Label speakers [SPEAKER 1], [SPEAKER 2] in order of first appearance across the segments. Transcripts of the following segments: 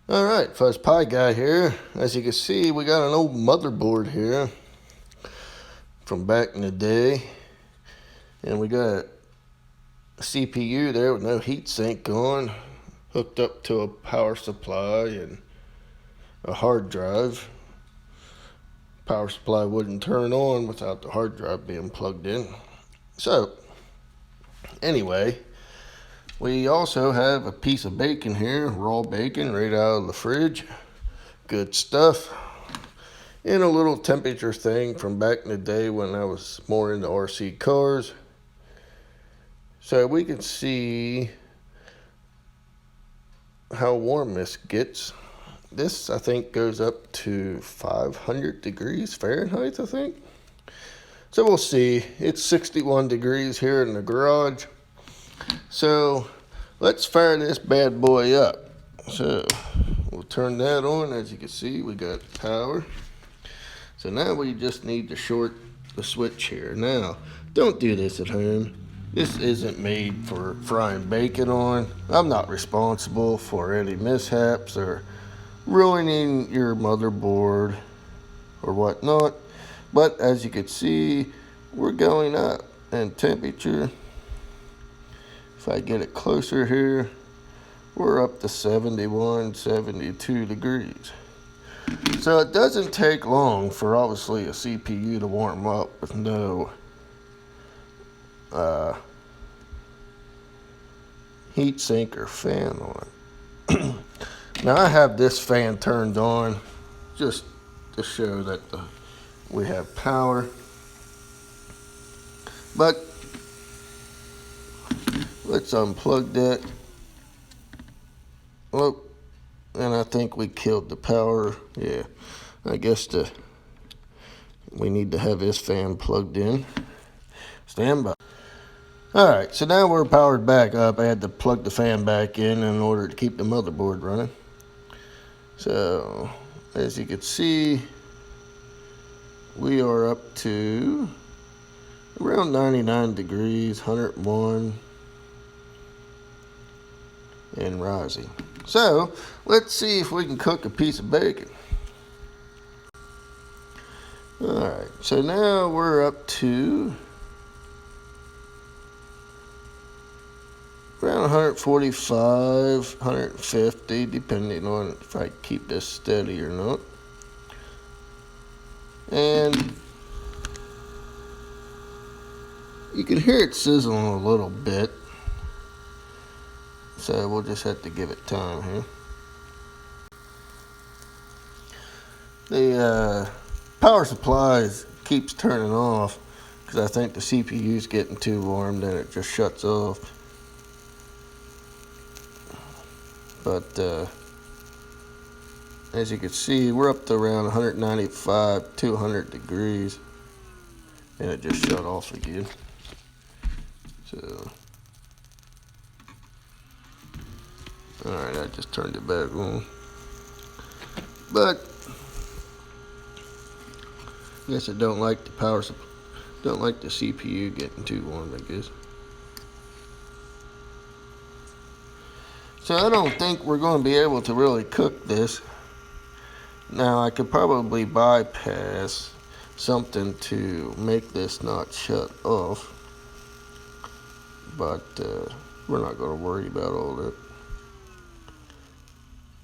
[SPEAKER 1] Alright, Fuzz Pie Guy here. As you can see, we got an old motherboard here from back in the day. And we got a CPU there with no heat sink on, hooked up to a power supply and a hard drive. Power supply wouldn't turn on without the hard drive being plugged in. So, anyway, we also have a piece of bacon here, raw bacon right out of the fridge. Good stuff. And a little temperature thing from back in the day when I was more into RC cars. So we can see how warm this gets. This, I think, goes up to 500 degrees Fahrenheit, I think. So we'll see. It's 61 degrees here in the garage. So let's fire this bad boy up. So we'll turn that on. As you can see, we got power. So now we just need to short the switch here. Now, don't do this at home. This isn't made for frying bacon on. I'm not responsible for any mishaps or ruining your motherboard or whatnot. But as you can see, we're going up in temperature. If I get it closer here, we're up to 71, 72 degrees. So it doesn't take long for obviously a CPU to warm up with no heat sink or fan on it. Now I have this fan turned on just to show that we have power. But let's unplug that. Oh, and I think we killed the power. Yeah, I guess we need to have this fan plugged in. Stand by. Alright, so now we're powered back up. I had to plug the fan back in order to keep the motherboard running. So, as you can see, we are up to around 99 degrees, 101, and rising. So, let's see if we can cook a piece of bacon. Alright, so now we're up to around 145, 150, depending on if I keep this steady or not. And you can hear it sizzling a little bit. So we'll just have to give it time here. The power supply keeps turning off because I think the CPU is getting too warm, then it just shuts off. But as you can see, we're up to around 195, 200 degrees, and it just shut off again. So, alright, I just turned it back on. But I guess I don't like the power supply, don't like the CPU getting too warm, I guess. So I don't think we're going to be able to really cook this. Now I could probably bypass something to make this not shut off. But we're not going to worry about all that.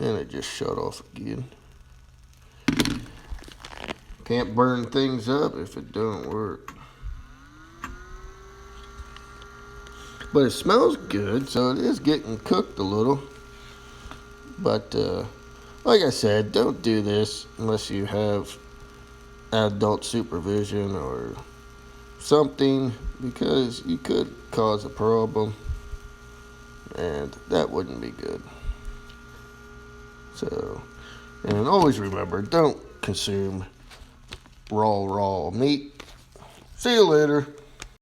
[SPEAKER 1] And it just shut off again. Can't burn things up if it don't work. But it smells good, so it is getting cooked a little. But like I said, don't do this unless you have adult supervision or something, because you could cause a problem, and that wouldn't be good. So, and always remember, don't consume raw meat. See you later.